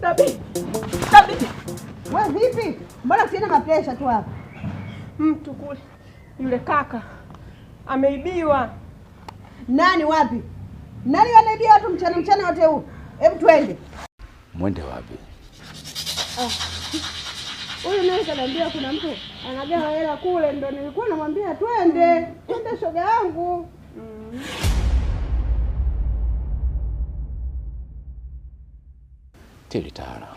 Dabi. Wewe vipi? Mbona tena mapresha tu hapa? Mtu kule. Yule kaka ameibiwa. Nani wapi? Nani anaibia watu mchana wote huu? Hebu twende. Mwende wapi? Huyu naye kaniambia kuna mtu anagawa hela kule, ndio nilikuwa namwambia twende. Twende shoga yangu. Tili Tara,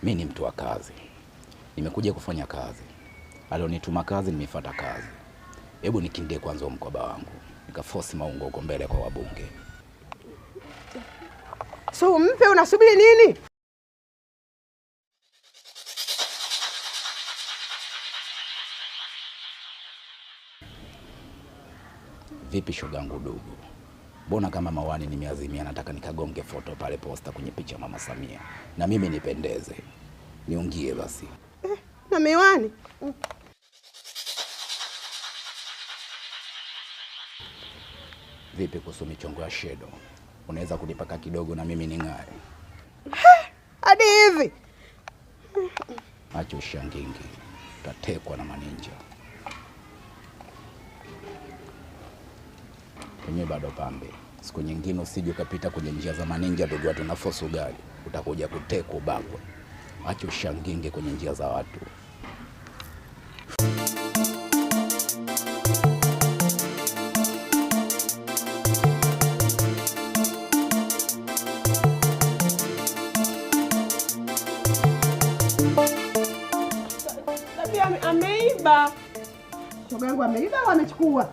mimi ni mtu wa kazi, nimekuja kufanya kazi. Alionituma kazi, nimefuata kazi. Hebu nikindie kwanza mkoba wangu, nikaforce maungo huko mbele kwa wabunge. So mpe, unasubiri nini? Vipi shogangu dugu? Mbona kama mawani nimeazimia, nataka nikagonge foto pale posta kwenye picha Mama Samia. Na mimi nipendeze. Niungie basi. Na miwani? Vipi kuhusu michongo ya shedo? Unaweza kunipaka kidogo na mimi ning'are? Hadi hivi? Acha ushangingi. Utatekwa na maninja. Kwenye bado pambe. Siku nyingine usije ukapita kwenye njia za maninja ndugu watu na fosu gari. Utakuja kutekwa ubakwe. Acha ushangingi kwenye njia za watu. Dabi ameiba. Shoga yangu ameiba au amechukua?